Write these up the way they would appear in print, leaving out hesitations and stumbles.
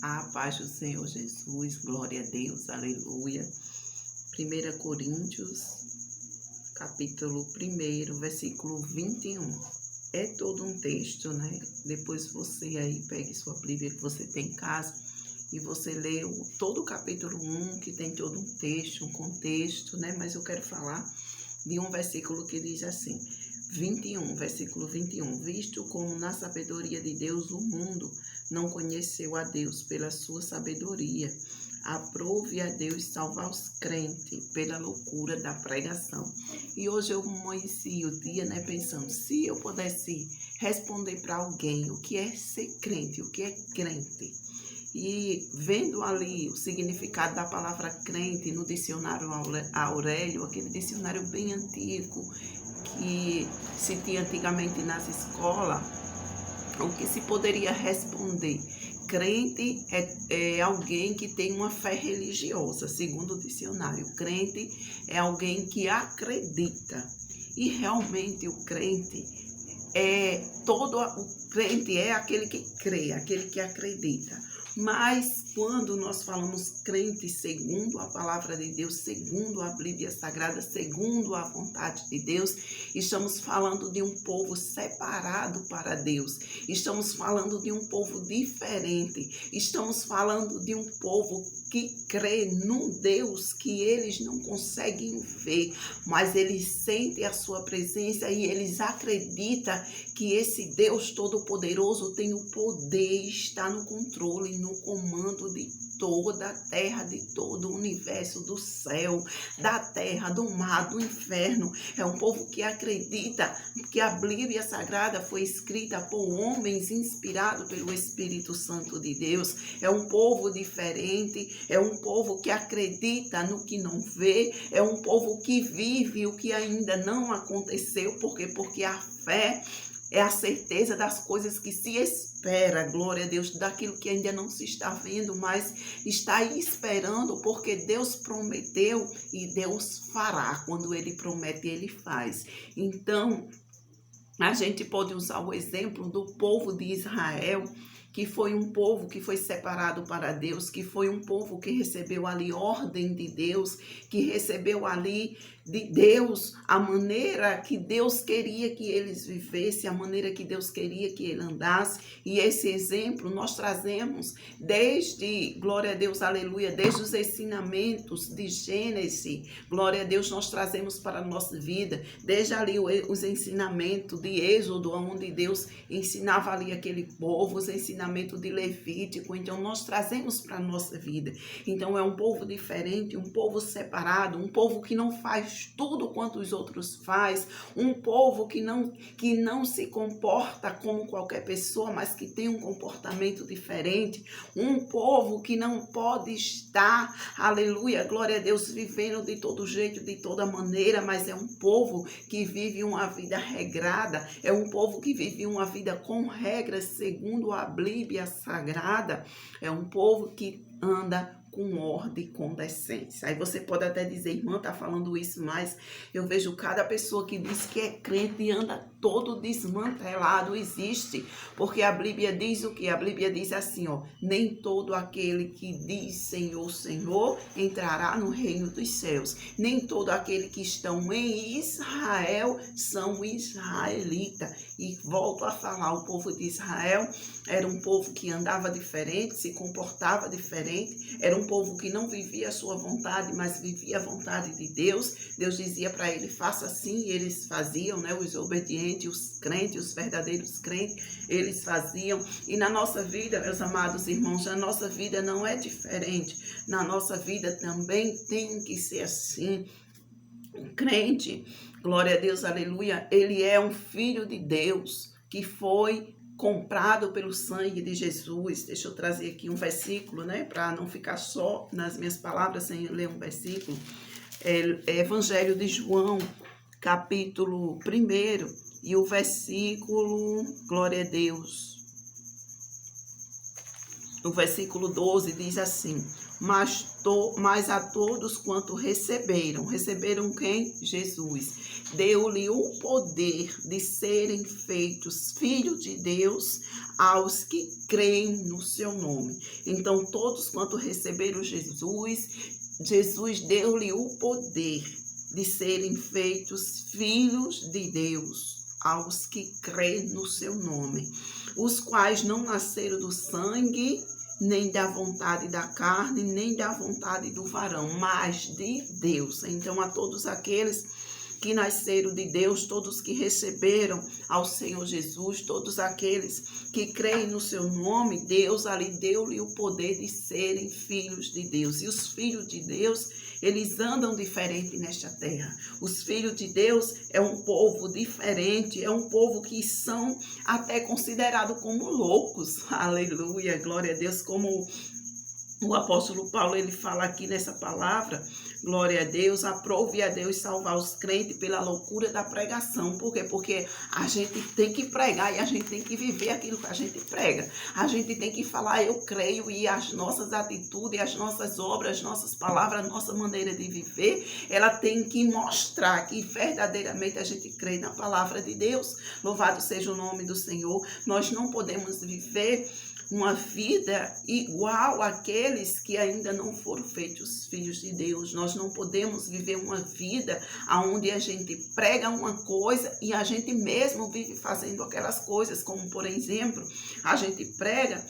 A paz do Senhor Jesus, glória a Deus, aleluia. 1 Coríntios, capítulo 1, versículo 21. É todo um texto, né? Depois você aí pegue sua Bíblia que você tem em casa e você lê todo o capítulo 1, que tem todo um texto, um contexto, né? Mas eu quero falar de um versículo que diz assim, 21, versículo 21. Visto como na sabedoria de Deus o mundo não conheceu a Deus pela sua sabedoria, aprove a Deus salvar os crentes pela loucura da pregação. E hoje eu amanheci o dia, né, pensando, se eu pudesse responder para alguém o que é ser crente, o que é crente, e vendo ali o significado da palavra crente no dicionário Aurélio, aquele dicionário bem antigo que se tinha antigamente nas escolas, o que se poderia responder? Crente é alguém que tem uma fé religiosa, segundo o dicionário. Crente é alguém que acredita. E realmente o crente o crente é aquele que crê, aquele que acredita. Mas quando nós falamos crente segundo a palavra de Deus, segundo a Bíblia Sagrada, segundo a vontade de Deus, estamos falando de um povo separado para Deus. Estamos falando de um povo diferente. Estamos falando de um povo que crê num Deus que eles não conseguem ver, mas eles sentem a sua presença e eles acreditam que esse Deus Todo-Poderoso tem o poder, está no controle, no comando de toda a terra, de todo o universo, do céu, da terra, do mar, do inferno. É um povo que acredita que a Bíblia Sagrada foi escrita por homens inspirados pelo Espírito Santo de Deus. É um povo diferente, é um povo que acredita no que não vê, é um povo que vive o que ainda não aconteceu. Por quê? Porque a fé é a certeza das coisas que se espera, glória a Deus, daquilo que ainda não se está vendo, mas está aí esperando, porque Deus prometeu e Deus fará. Quando Ele promete, Ele faz. Então, a gente pode usar o exemplo do povo de Israel, que foi um povo que foi separado para Deus, que foi um povo que recebeu ali ordem de Deus, que recebeu ali de Deus a maneira que Deus queria que eles vivessem, a maneira que Deus queria que ele andasse. E esse exemplo nós trazemos desde, glória a Deus, aleluia, desde os ensinamentos de Gênesis, glória a Deus, nós trazemos para a nossa vida, desde ali os ensinamentos de Êxodo, onde Deus ensinava ali aquele povo, os ensinamentos de Levítico. Então nós trazemos para a nossa vida. Então é um povo diferente, um povo separado, um povo que não faz tudo quanto os outros faz, um povo que não se comporta como qualquer pessoa, mas que tem um comportamento diferente, um povo que não pode estar, aleluia, glória a Deus, vivendo de todo jeito, de toda maneira, mas é um povo que vive uma vida regrada, é um povo que vive uma vida com regras segundo a Bíblia Sagrada, é um povo que anda com ordem, com decência. Aí você pode até dizer, irmã, tá falando isso, mas eu vejo cada pessoa que diz que é crente e anda todo desmantelado. Existe, porque a Bíblia diz o que? A Bíblia diz assim, ó, nem todo aquele que diz Senhor, Senhor, entrará no reino dos céus. Nem todo aquele que estão em Israel são israelitas. E volto a falar, o povo de Israel era um povo que andava diferente, se comportava diferente, era um povo que não vivia a sua vontade, mas vivia a vontade de Deus. Deus dizia para ele, faça assim, e eles faziam, né? Os obedientes, os crentes, os verdadeiros crentes, eles faziam. E na nossa vida, meus amados irmãos, a nossa vida não é diferente. Na nossa vida também tem que ser assim. O crente, glória a Deus, aleluia, ele é um filho de Deus que foi comprado pelo sangue de Jesus. Deixa eu trazer aqui um versículo, né, para não ficar só nas minhas palavras sem ler um versículo. Evangelho de João, capítulo 1, e o versículo, glória a Deus, o versículo 12 diz assim, mas a todos quanto receberam quem? Jesus. Deu-lhe o poder de serem feitos filhos de Deus aos que creem no seu nome. Então, todos quanto receberam Jesus, Jesus deu-lhe o poder de serem feitos filhos de Deus aos que creem no seu nome, os quais não nasceram do sangue, nem da vontade da carne, nem da vontade do varão, mas de Deus. Então, a todos aqueles que nasceram de Deus, todos que receberam ao Senhor Jesus, todos aqueles que creem no seu nome, Deus ali deu-lhe o poder de serem filhos de Deus. E os filhos de Deus, eles andam diferente nesta terra. Os filhos de Deus é um povo diferente, é um povo que são até considerados como loucos. Aleluia, glória a Deus, como o apóstolo Paulo, ele fala aqui nessa palavra. Glória a Deus, aprove a Deus salvar os crentes pela loucura da pregação. Por quê? Porque a gente tem que pregar e a gente tem que viver aquilo que a gente prega. A gente tem que falar, eu creio, e as nossas atitudes, as nossas obras, as nossas palavras, a nossa maneira de viver, ela tem que mostrar que verdadeiramente a gente crê na palavra de Deus. Louvado seja o nome do Senhor. Nós não podemos viver uma vida igual àqueles que ainda não foram feitos filhos de Deus. Nós não podemos viver uma vida onde a gente prega uma coisa e a gente mesmo vive fazendo aquelas coisas, como por exemplo, a gente prega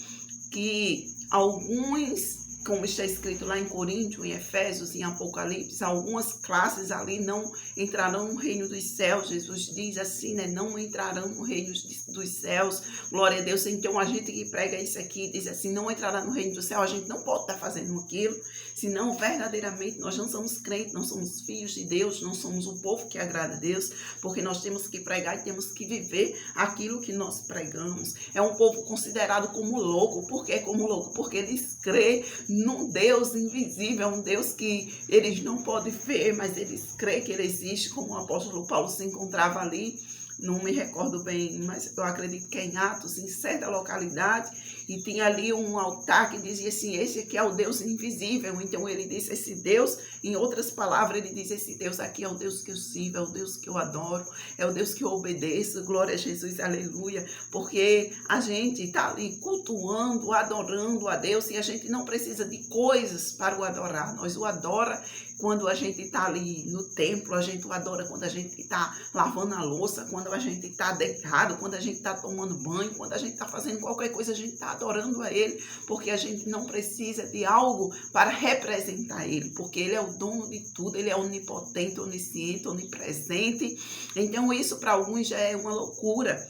que alguns, como está escrito lá em Coríntios, em Efésios, em Apocalipse, algumas classes ali não entrarão no reino dos céus. Jesus diz assim, né? Não entrarão no reino dos céus. Glória a Deus. Então, a gente que prega isso aqui, diz assim, não entrará no reino do céu, a gente não pode estar fazendo aquilo, senão verdadeiramente nós não somos crentes, não somos filhos de Deus, não somos o povo que agrada a Deus, porque nós temos que pregar e temos que viver aquilo que nós pregamos. É um povo considerado como louco. Por que como louco? Porque eles creem num Deus invisível, um Deus que eles não podem ver, mas eles creem que ele existe, como o apóstolo Paulo se encontrava ali, não me recordo bem, mas eu acredito que é em Atos, em certa localidade, e tinha ali um altar que dizia assim, esse aqui é o Deus invisível. Então ele disse, esse Deus, em outras palavras, ele diz, esse Deus aqui é o Deus que eu sirvo, é o Deus que eu adoro, é o Deus que eu obedeço, glória a Jesus, aleluia, porque a gente está ali cultuando, adorando a Deus, e a gente não precisa de coisas para o adorar. Nós o adora quando a gente está ali no templo, a gente o adora quando a gente está lavando a louça, quando a gente está deitado, quando a gente está tomando banho, quando a gente está fazendo qualquer coisa, a gente está adorando a Ele, porque a gente não precisa de algo para representar Ele, porque Ele é o dono de tudo, Ele é onipotente, onisciente, onipresente. Então isso para alguns já é uma loucura.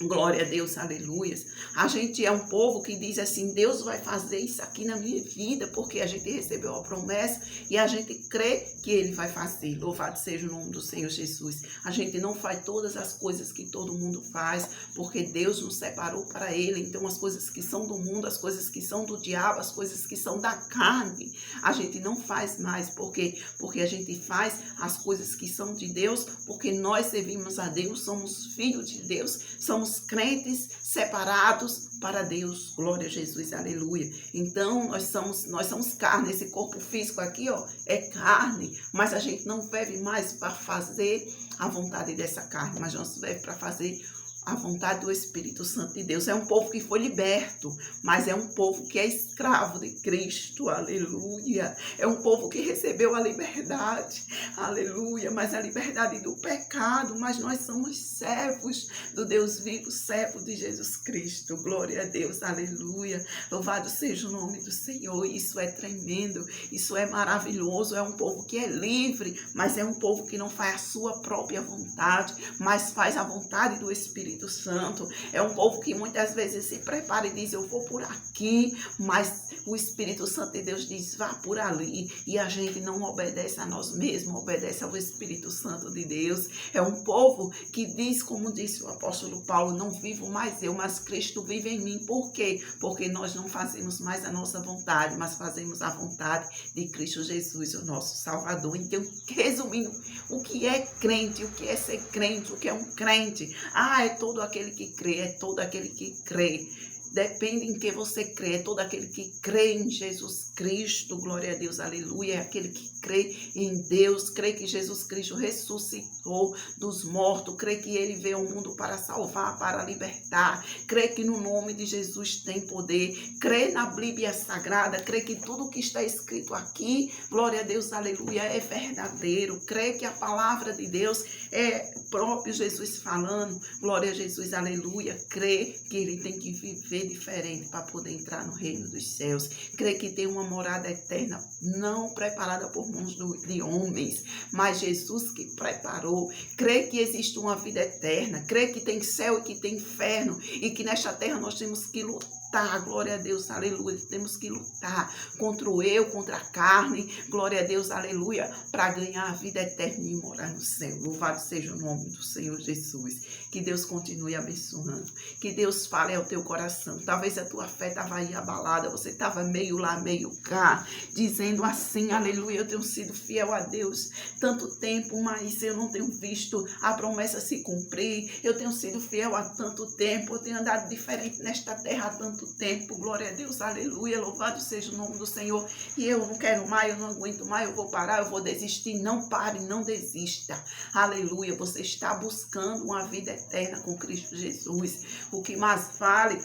Glória a Deus, aleluia. A gente é um povo que diz assim, Deus vai fazer isso aqui na minha vida, porque a gente recebeu a promessa e a gente crê que Ele vai fazer. Louvado seja o nome do Senhor Jesus. A gente não faz todas as coisas que todo mundo faz, porque Deus nos separou para Ele. Então as coisas que são do mundo, as coisas que são do diabo, as coisas que são da carne, a gente não faz mais. Por quê? Porque a gente faz as coisas que são de Deus, porque nós servimos a Deus, somos filhos de Deus, somos crentes separados para Deus, glória a Jesus, aleluia. Então nós somos carne, esse corpo físico aqui, ó, é carne, mas a gente não vive mais para fazer a vontade dessa carne, mas nós vivemos para fazer a vontade do Espírito Santo de Deus. É um povo que foi liberto, mas é um povo que é escravo de Cristo, aleluia. É um povo que recebeu a liberdade, aleluia, mas a liberdade do pecado, mas nós somos servos do Deus vivo, servos de Jesus Cristo, glória a Deus, aleluia. Louvado seja o nome do Senhor. Isso é tremendo, isso é maravilhoso. É um povo que é livre, mas é um povo que não faz a sua própria vontade, mas faz a vontade do Espírito Santo. É um povo que muitas vezes se prepara e diz, eu vou por aqui, mas o Espírito Santo de Deus diz, vá por ali, e a gente não obedece a nós mesmos, obedece ao Espírito Santo de Deus. É um povo que diz, como disse o apóstolo Paulo, não vivo mais eu, mas Cristo vive em mim. Por quê? Porque nós não fazemos mais a nossa vontade, mas fazemos a vontade de Cristo Jesus, o nosso Salvador. Então, resumindo, o que é crente, o que é ser crente, o que é um crente? É todo aquele que crê, é todo aquele que crê depende em que você crê. É todo aquele que crê em Jesus Cristo, glória a Deus, aleluia. É aquele que crê em Deus, crê que Jesus Cristo ressuscitou dos mortos, crê que ele veio ao mundo para salvar, para libertar, crê que no nome de Jesus tem poder, crê na Bíblia Sagrada, crê que tudo que está escrito aqui, glória a Deus, aleluia, é verdadeiro, crê que a palavra de Deus é próprio Jesus falando, glória a Jesus, aleluia, crê que ele tem que viver diferente para poder entrar no reino dos céus, crê que tem uma morada eterna, não preparada por mãos de homens, mas Jesus que preparou, crê que existe uma vida eterna, crê que tem céu e que tem inferno, e que nesta terra nós temos que lutar, glória a Deus, aleluia, temos que lutar contra o eu, contra a carne, glória a Deus, aleluia, para ganhar a vida eterna e morar no céu. Louvado seja o nome do Senhor Jesus. Que Deus continue abençoando, que Deus fale ao teu coração. Talvez a tua fé estava aí abalada, você estava meio lá, meio cá, dizendo assim, aleluia, eu tenho sido fiel a Deus tanto tempo, mas eu não tenho visto a promessa se cumprir, eu tenho sido fiel há tanto tempo, eu tenho andado diferente nesta terra há tanto tempo, glória a Deus, aleluia, louvado seja o nome do Senhor, e eu não quero mais, eu não aguento mais, eu vou parar, eu vou desistir. Não pare, não desista, aleluia, você está buscando uma vida eterna com Cristo Jesus, o que mais vale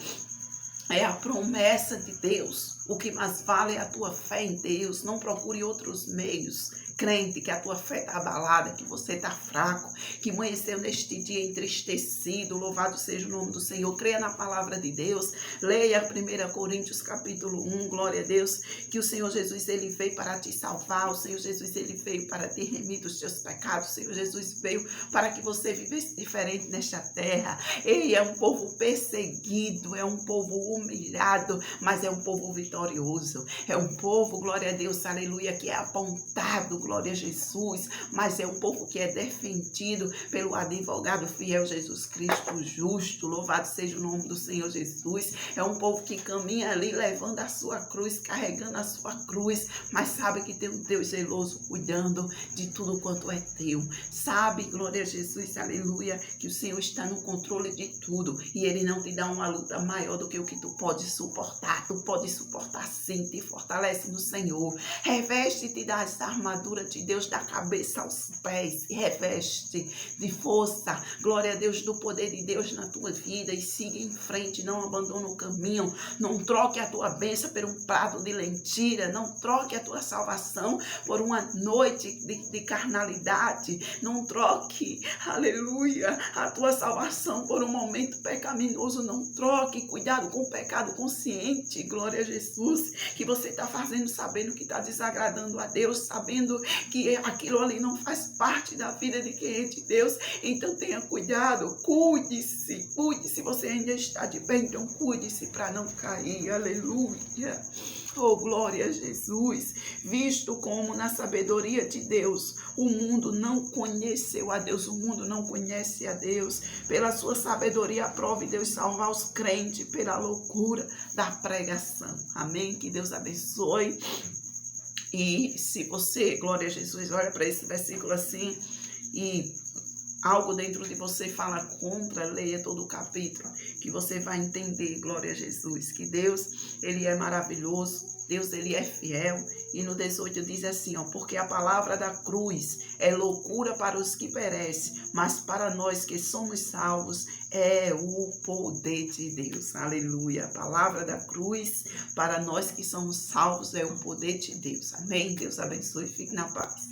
é a promessa de Deus, o que mais vale é a tua fé em Deus. Não procure outros meios. Crente, que a tua fé está abalada, que você está fraco, que amanheceu neste dia entristecido, louvado seja o nome do Senhor, creia na palavra de Deus, leia 1 Coríntios capítulo 1, glória a Deus, que o Senhor Jesus, ele veio para te salvar, o Senhor Jesus, ele veio para te remir dos teus pecados, o Senhor Jesus veio para que você vivesse diferente nesta terra. Ele é um povo perseguido, é um povo humilhado, mas é um povo vitorioso, é um povo, glória a Deus, aleluia, que é apontado, glória a Jesus, mas é um povo que é defendido pelo advogado fiel Jesus Cristo justo, louvado seja o nome do Senhor Jesus. É um povo que caminha ali levando a sua cruz, carregando a sua cruz, mas sabe que tem um Deus zeloso cuidando de tudo quanto é teu. Sabe, glória a Jesus, aleluia, que o Senhor está no controle de tudo e ele não te dá uma luta maior do que o que tu pode suportar. Tu pode suportar sim, te fortalece no Senhor. Reveste-te das armaduras de Deus da cabeça aos pés, reveste de força, glória a Deus, do poder de Deus na tua vida e siga em frente, não abandone o caminho, não troque a tua bênção por um prato de lentilha, não troque a tua salvação por uma noite de carnalidade, não troque, aleluia, a tua salvação por um momento pecaminoso, não troque, cuidado com o pecado consciente, glória a Jesus, que você está fazendo sabendo que está desagradando a Deus, sabendo que aquilo ali não faz parte da vida de quem é de Deus. Então tenha cuidado, cuide-se, você ainda está de pé, então cuide-se para não cair, aleluia. Oh, glória a Jesus, visto como na sabedoria de Deus, o mundo não conheceu a Deus, o mundo não conhece a Deus, pela sua sabedoria aprove Deus salvar os crentes pela loucura da pregação. Amém? Que Deus abençoe. E se você, glória a Jesus, olha para esse versículo assim e algo dentro de você fala contra, leia todo o capítulo, que você vai entender, glória a Jesus, que Deus, ele é maravilhoso, Deus, ele é fiel. E no 18 diz assim, ó, porque a palavra da cruz é loucura para os que perecem, mas para nós que somos salvos é o poder de Deus. Aleluia. A palavra da cruz para nós que somos salvos é o poder de Deus. Amém? Deus abençoe e fique na paz.